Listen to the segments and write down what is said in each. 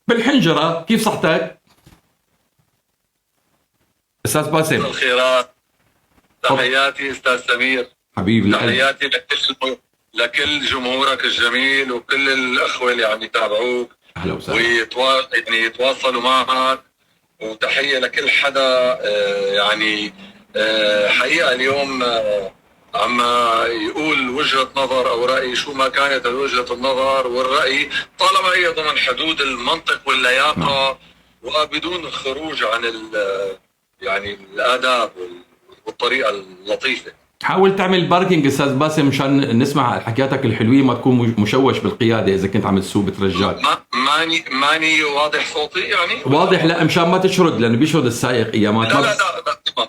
بالحنجرة. كيف صحتك أستاذ باسم؟ الخيرات. تحياتي استاذ سمير. حبيبي القلب. تحياتي لكل جمهورك الجميل وكل الاخوه اللي عم يتابعوك أهلا وسهلا. يعني يتواصلوا معك. وتحيه لكل حدا يعني حقيقه اليوم عم يقول وجهه نظر او راي، شو ما كانت وجهه النظر والراي، طالما هي ضمن حدود المنطق واللياقه وبدون الخروج عن يعني الآداب والطريقة اللطيفة. حاول تعمل باركينج أستاذ باسم مشان نسمع حكياتك الحلوين، ما تكون مشوش بالقيادة إذا كنت عم تسوق بترجاك. ماني واضح صوتي يعني؟ واضح، لا مشان ما تشرد، لأنه بيشرد السائق أيامات. لا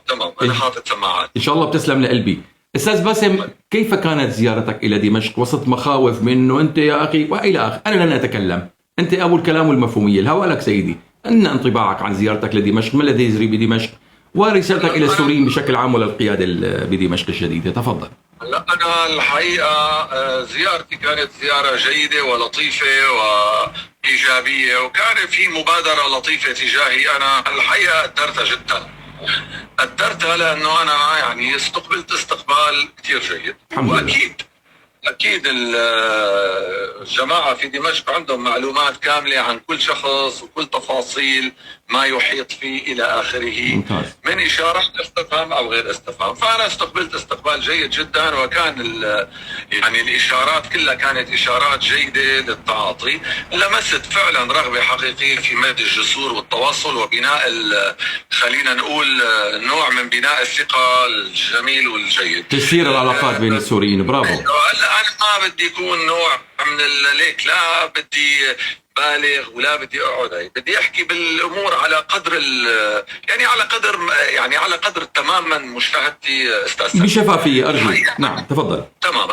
تمام أنا حاطط سماعات. إن شاء الله بتسلم لقلبي. أستاذ باسم، كيف كانت زيارتك إلى دمشق وسط مخاوف منه أنت يا أخي وإلى آخر؟ أنا لن أتكلم، أنت أبو الكلام والمفهومية. الهوى لك سيدي. أن انطباعك عن زيارتك لدمشق، ما الذي يجري بدمشق، ورسالتك إلى السوريين بشكل عام وللقيادة بدمشق الجديدة. تفضل. لا أنا الحقيقة زيارتي كانت زيارة جيدة ولطيفة وإيجابية، وكان في مبادرة لطيفة تجاهي. أنا الحقيقة قدرتها لأنه أنا يعني استقبلت استقبال كتير جيد. أكيد الجماعة في دمشق عندهم معلومات كاملة عن كل شخص وكل تفاصيل ما يحيط فيه إلى آخره. ممتاز. من إشارات استفهام أو غير استفهام. فأنا استقبلت استقبال جيد جدا، وكان يعني الإشارات كلها كانت إشارات جيدة للتعاطي. لمست فعلا رغبة حقيقية في مد الجسور والتواصل وبناء خلينا نقول نوع من بناء الثقة الجميل والجيد، تسيير العلاقات بين السوريين. برافو. أنا ما بدي يكون نوع من ليك، لا بدي بالغ ولا بدي اقعد، بدي احكي بالامور على قدر يعني على قدر تماما مشاهدتي استاذ بشفافيه ارجو. نعم تفضل. تمام.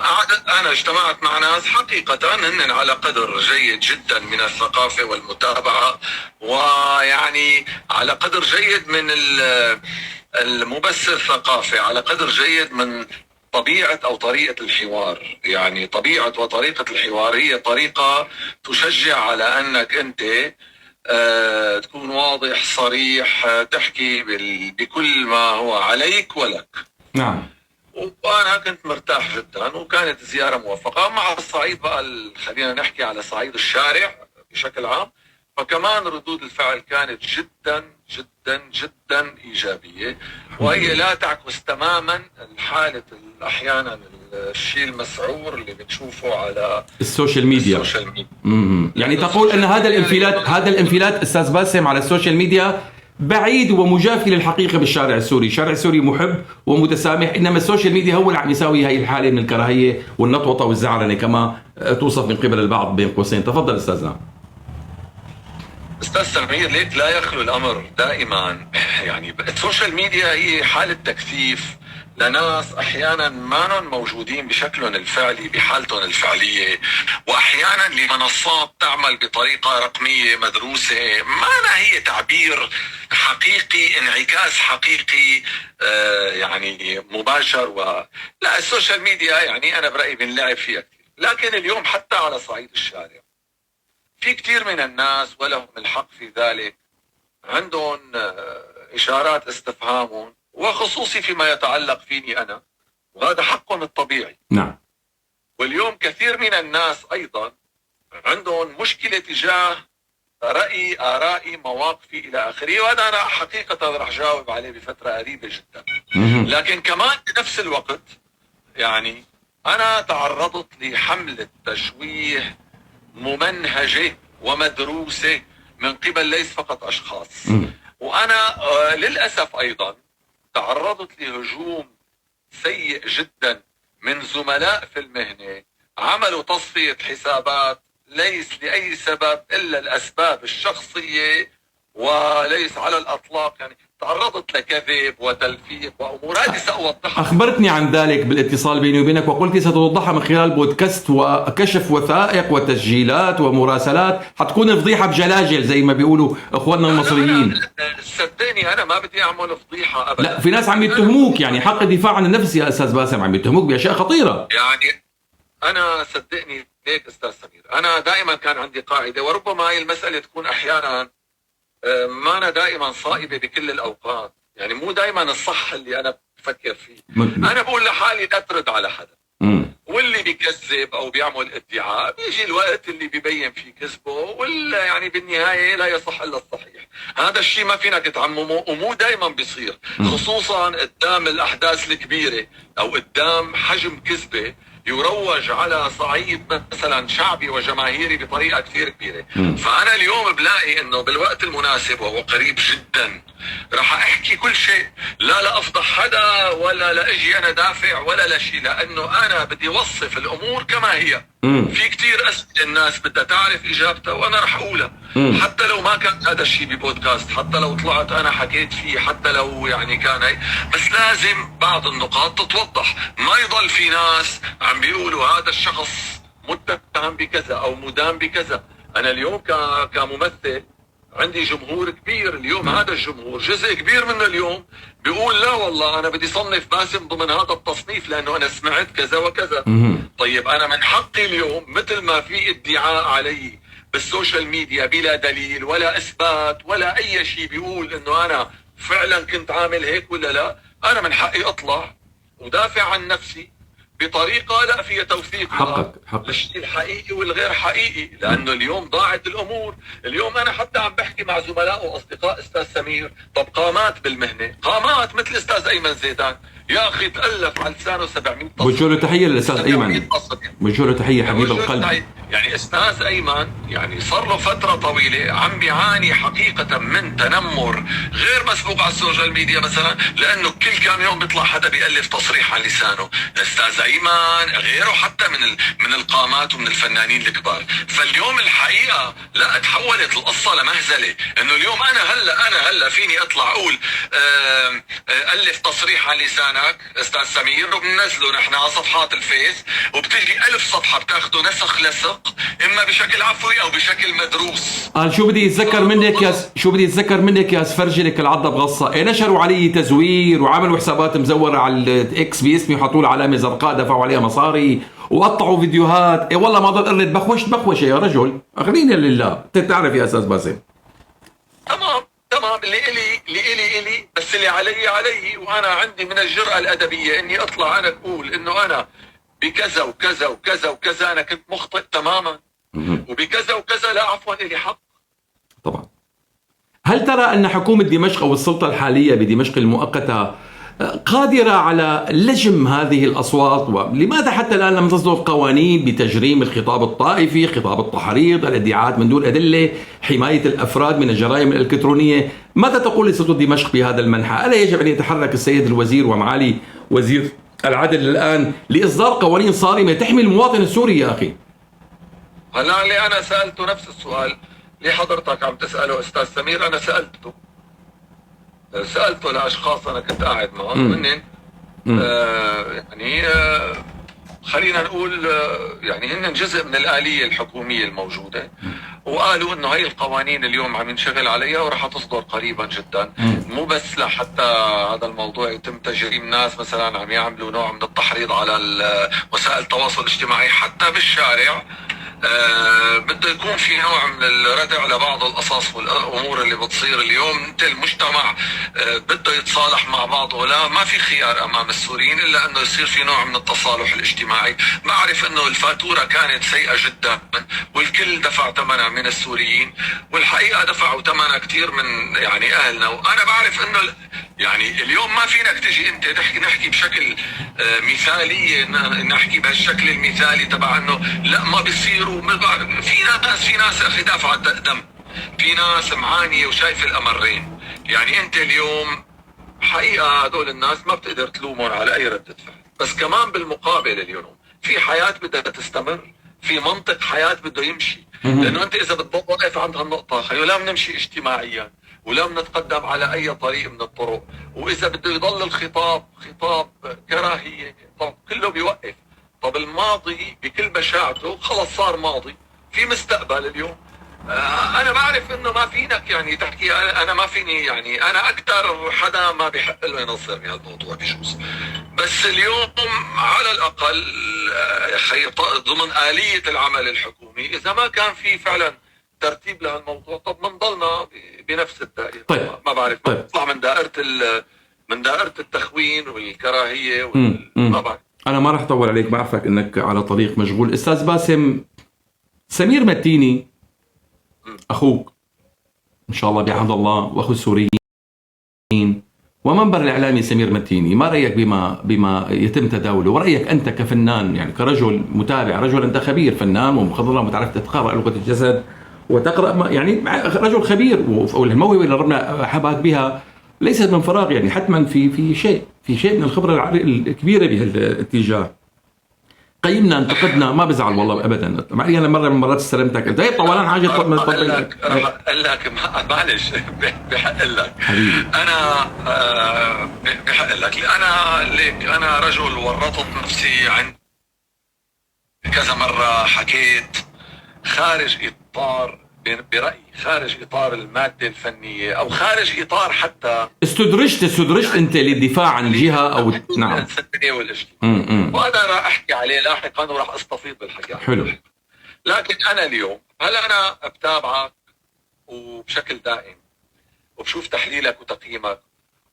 انا اجتمعت مع ناس حقيقه هن على قدر جيد جدا من الثقافه والمتابعه، ويعني على قدر جيد من المبثر الثقافي، على قدر جيد من طبيعة أو طريقة الحوار. يعني طبيعة وطريقة الحوار هي طريقة تشجع على أنك أنت تكون واضح صريح، تحكي بكل ما هو عليك ولك. نعم. وأنا كنت مرتاح جدا، وكانت زيارة موفقة. مع الصعيد بقى خلينا نحكي على صعيد الشارع بشكل عام، فكمان ردود الفعل كانت جدا جدا جدا إيجابية، وهي لا تعكس تماما الحالة أحيانا الشيء المسعور اللي بنشوفه على السوشيال ميديا. يعني تقول أن هذا الانفلات أستاذ باسم على السوشيال ميديا بعيد ومجافي للحقيقة بالشارع السوري. الشارع السوري محب ومتسامح، إنما السوشيال ميديا هو اللي عم يساوي هاي الحالة من الكراهية والنطوطة والزعرنة كما توصف من قبل البعض بين قوسين. تفضل أستاذنا. استاذ سمير، ليك لا يخلو الامر دائما يعني السوشيال ميديا هي حالة تكثيف لناس احيانا ما موجودين بشكلهم الفعلي بحالتهم الفعليه، واحيانا لمنصات تعمل بطريقه رقميه مدروسه، ما هي تعبير حقيقي، انعكاس حقيقي يعني مباشر. لا السوشيال ميديا يعني انا برايي بنلعب فيها كثير، لكن اليوم حتى على صعيد الشارع في كثير من الناس ولهم الحق في ذلك، عندهم إشارات استفهام، وخصوصي فيما يتعلق فيني أنا، وهذا حقهم الطبيعي. نعم. واليوم كثير من الناس أيضا عندهم مشكلة تجاه آرائي، مواقفي إلى آخره، وهذا أنا حقيقة رح جاوب عليه بفترة قريبة جدا. لكن كمان بنفس الوقت يعني أنا تعرضت لحملة تشويه ممنهجة ومدروسة من قبل ليس فقط أشخاص. وأنا للأسف أيضا تعرضت لهجوم سيء جدا من زملاء في المهنة، عملوا تصفية حسابات ليس لأي سبب إلا الأسباب الشخصية، وليس على الأطلاق يعني تعرضت لكذب وتلفيق وأمور هذه سأوضحها. أخبرتني عن ذلك بالاتصال بيني وبينك، وقلت ستوضحها من خلال بودكاست وكشف وثائق وتسجيلات ومراسلات، حتكون فضيحة بجلاجل زي ما بيقولوا إخواننا المصريين. صدقني أنا ما بدي أعمل فضيحة أبدا. لا، في ناس عم يتهموك، يعني حق الدفاع عن النفس يا أستاذ باسم، عم يتهموك بأشياء خطيرة. يعني أنا صدقني هيك استاذ سمير، انا دائما كان عندي قاعده، وربما هي المساله تكون احيانا ما أنا دائما صائبه بكل الاوقات، يعني مو دائما الصح اللي انا بفكر فيه. انا بقول لحالي لا ترد على حدا، واللي بيكذب او بيعمل ادعاء بيجي الوقت اللي بيبين فيه كذبه، ولا يعني بالنهايه لا يصح الا الصحيح. هذا الشيء ما فينك تعممه، ومو دائما بيصير، خصوصا قدام الاحداث الكبيره او قدام حجم كذبه يروج على صعيد مثلا شعبي وجماهيري بطريقه كثير كبيره. فانا اليوم بلاقي انه بالوقت المناسب وهو قريب جدا راح احكي كل شيء، لا لافضح حدا ولا لاجي انا دافع ولا لا شيء، لانه انا بدي اوصف الامور كما هي. في كثير اسئله الناس بدها تعرف اجابتها وانا راح اقولها، حتى لو ما كان هذا الشيء ببودكاست، حتى لو طلعت انا حكيت فيه، حتى لو يعني كان هي، بس لازم بعض النقاط تتوضح، ما يضل في ناس عم بيقولوا هذا الشخص متهم بكذا او مدان بكذا. انا اليوم كممثل عندي جمهور كبير، اليوم هذا الجمهور جزء كبير منه اليوم بيقول لا والله انا بدي صنف باسم ضمن هذا التصنيف لانه انا سمعت كذا وكذا. طيب انا من حقي اليوم مثل ما في ادعاء علي بالسوشيال ميديا بلا دليل ولا اثبات ولا اي شيء بيقول انه انا فعلا كنت عامل هيك ولا لا، انا من حقي اطلع ودافع عن نفسي بطريقه لا فيها توثيق حقك للشيء الحقيقي والغير حقيقي، لانه اليوم ضاعت الامور. اليوم انا حتى عم بحكي مع زملاء واصدقاء استاذ سمير، طب قامات بالمهنه، قامات مثل استاذ ايمن زيدان يا اخي تالف على لسانه 700 تصريح. بوجه له تحيه للاستاذ ايمن، بوجه له تحيه حبيب القلب. يعني استاذ ايمن يعني صار له فتره طويله عم بيعاني حقيقه من تنمر غير مسبوق على السوشيال ميديا مثلا، لانه كل كم يوم بيطلع حدا بيالف تصريح على لسانه. استاذ ايمن غيره حتى من القامات ومن الفنانين الكبار. فاليوم الحقيقه لا تحولت القصه لمهزله، انه اليوم انا هلا فيني اطلع اقول الف تصريح على لسانك استاذ سمير وبننزله نحن على صفحات الفيس، وبتجي 1000 صفحه بتاخده نسخ لصق، اما بشكل عفوي او بشكل مدروس. قال شو بدي اتذكر منك يا اسفرجي لك العضه بغصه. نشروا علي تزوير وعملوا حسابات مزوره على الاكس باسمي وحطوا لي علامه زرقاء دفعوا عليها مصاري وقطعوا فيديوهات. والله ما ضل قرد بخوشه يا رجل، اخريني لله. تعرف يا استاذ باسم، تمام اللي إلي بس اللي علي، وانا عندي من الجرأة الادبيه اني اطلع انا اقول انه انا بكذا وكذا وكذا وكذا انا كنت مخطئ تماما، وبكذا وكذا لا عفوا لي حق. طبعا. هل ترى ان حكومه دمشق او السلطه الحاليه بدمشق المؤقته قادره على لجم هذه الاصوات؟ ولماذا حتى الان لم تصدر قوانين بتجريم الخطاب الطائفي، خطاب التحريض، الادعاءات من دون ادله، حمايه الافراد من الجرائم الالكترونيه؟ ماذا تقول لسلطه دمشق بهذا المنحى؟ الا يجب ان يتحرك السيد الوزير ومعالي وزير العدل الآن لإصدار قوانين صارمة تحمي المواطن السوري يا أخي؟ هلا اللي أنا سألته نفس السؤال اللي حضرتك عم تسأله أستاذ سمير، أنا سألته لأشخاص أنا كنت قاعد معهم هن خلينا نقول يعني هن جزء من الآلية الحكومية الموجودة، وقالوا انه هي القوانين اليوم عم ينشغل عليها وراح تصدر قريبا جدا. مو بس لحتى هذا الموضوع يتم تجريم ناس مثلا عم يعملوا نوع من التحريض على وسائل التواصل الاجتماعي، حتى بالشارع بده يكون في نوع من الردع لبعض القصص والامور اللي بتصير اليوم. انت المجتمع بده يتصالح مع بعضه، لا ما في خيار امام السوريين الا انه يصير في نوع من التصالح الاجتماعي. بعرف انه الفاتوره كانت سيئه جدا والكل دفع ثمنها من السوريين، والحقيقه دفعوا ثمنها كثير من يعني اهلنا، وانا بعرف انه يعني اليوم ما فينك تجي انت نحكي بشكل مثالي، نحكي بهالشكل المثالي تبع انه لا ما بيصير. في ناس اخي دافعه دم، في ناس معانيه وشايف الامرين. يعني انت اليوم حقيقه هذول الناس ما بتقدر تلومهم على اي ردة فعل، بس كمان بالمقابل اليوم في حياه بدها تستمر، في منطق حياه بده يمشي. لانه انت اذا بتضل واقف عند هالنقطه خيو لا بنمشي اجتماعيا ولا بنتقدم على اي طريق من الطرق، واذا بده يضل الخطاب خطاب كراهيه طب كله بيوقف. طب الماضي بكل بشاعته خلص صار ماضي، في مستقبل اليوم. انا بعرف انه ما فينك يعني تحكي، انا ما فيني يعني انا اكثر حدا ما بيحق له ينظرني هالموضوع بجوز، بس اليوم على الأقل ضمن آلية العمل الحكومي إذا ما كان في فعلا ترتيب لهالموضوع، طب منضلنا بنفس الدائرة. طيب. ما بعرف، طيب. نطلع من دائرة التخوين والكراهية ما بعرف. أنا ما راح أطول عليك، بعرفك إنك على طريق مشغول. أستاذ باسم، سمير متيني أخوك إن شاء الله بعهد الله، وأخو السوريين، ومنبر الإعلامي سمير متيني، ما رأيك بما يتم تداوله؟ ورأيك أنت كفنان، يعني كرجل متابع، رجل أنت خبير فنان ومخضرم وتعرف تتقرأ لغة الجسد وتقرأ، يعني رجل خبير، والموهبة اللي ربنا حباك بها ليست من فراغ، يعني حتما في شيء من الخبرة الكبيرة بهالاتجاه. قيمنا، انتقدنا، ما بزعل والله ابدا. انا مره من مرات استلمتك انت طولان حاجه اقول لك معلش بحق لك حبيبي. انا بحق لك، انا رجل ورطت نفسي عند كذا مره، حكيت خارج اطار، برأيي خارج اطار الماده الفنيه، او خارج اطار حتى استدرجت انت للدفاع عن جهه او نعم الفنيه والاجتماع، وانا راح احكي عليه لاحقا وراح استفيض بالحكي. حلو. لكن انا اليوم انا بتابعك وبشكل دائم وبشوف تحليلك وتقييمك،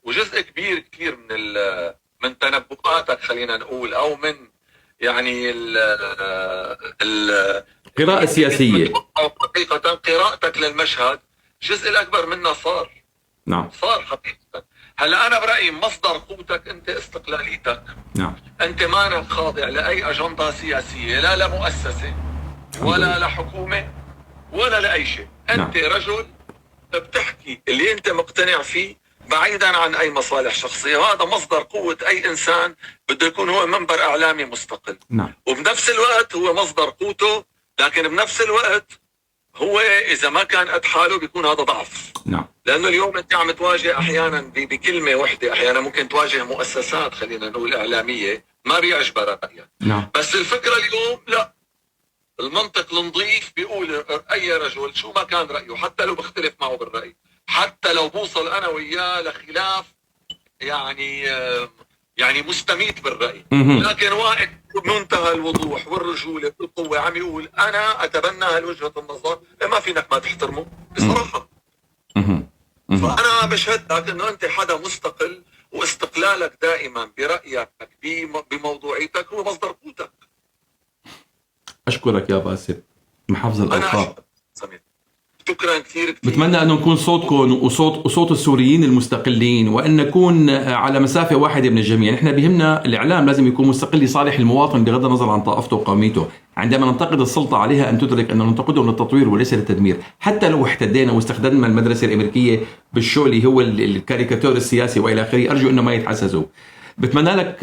وجزء كبير كثير من تنبؤاتك خلينا نقول، او من يعني قراءة سياسية، حقيقة قراءتك للمشهد جزء الأكبر منها صار حقيقة. هلا أنا برأيي مصدر قوتك أنت استقلاليتك. نعم. أنت مانك خاضع لأي أجندة سياسية، لا لمؤسسة ولا لحكومة ولا لأي شيء. أنت رجل بتحكي اللي أنت مقتنع فيه بعيدا عن أي مصالح شخصية، وهذا مصدر قوة أي إنسان بده يكون هو منبر إعلامي مستقل. نعم. وبنفس الوقت هو مصدر قوته، لكن بنفس الوقت هو إذا ما كان قد حاله بيكون هذا ضعف. نعم. لأنه اليوم أنت عم تواجه أحيانا بكلمة واحدة، أحيانا ممكن تواجه مؤسسات خلينا نقول إعلامية ما بيعجبها رأيك. نعم. بس الفكرة اليوم لا، المنطق النظيف بيقول أي رجل شو ما كان رأيه، حتى لو بختلف معه بالرأي، حتى لو بوصل أنا وياه لخلاف يعني مستميت بالرأي، لكن واحد بمنتهى الوضوح والرجولة والقوة عم يقول أنا أتبنى هالوجهة النظر، ما فينك ما تحترمه بصراحة. فأنا بشهد لك أنه أنت حدا مستقل، واستقلالك دائما برأيك بموضوعيتك هو مصدر قوتك. أشكرك يا باسم، محافظ الألقاب. شكرا كثير. بتمنى أنه نكون صوتكم وصوت السوريين المستقلين، وأن نكون على مسافة واحدة من الجميع. نحن بهمنا الإعلام لازم يكون مستقل لصالح المواطن بغض النظر عن طائفته وقوميته. عندما ننتقد السلطة عليها أن تدرك أن ننتقدهم للتطوير وليس للتدمير. حتى لو احتدينا واستخدمنا المدرسة الأمريكية بالشو اللي هو الكاريكاتور السياسي وإلى آخره، أرجو أنه ما يتحسسوا. بتمنى لك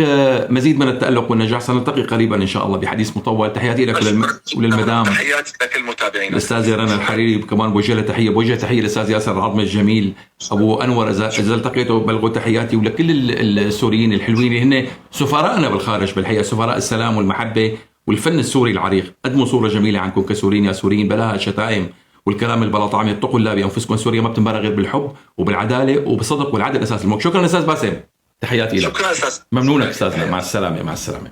مزيد من التألق والنجاح. سنلتقي قريبا إن شاء الله بحديث مطول. تحياتي لك وللمدام، تحياتي لك المتابعين، الأستاذة رنا الحريري. كمان بوجه لها تحية، بوجه تحية للأستاذ ياسر العظمي الجميل، أبو أنور، إذا التقيته بلغوا تحياتي، ولكل السوريين الحلوين اللي هن سفراءنا بالخارج، بالحقيقة سفراء السلام والمحبة والفن السوري العريق. قدموا صورة جميلة عنكم كسوريين يا سوريين، بلاها الشتائم والكلام البلاطعم. اتقوا الله بأنفسكم، سوريا ما بتنبنى غير بالحب وبالعدالة وبالصدق والعدل أساس الملك. شكرا أستاذ باسم، تحياتي لك. شكرا أستاذ، ممنونك أستاذنا، مع السلامة.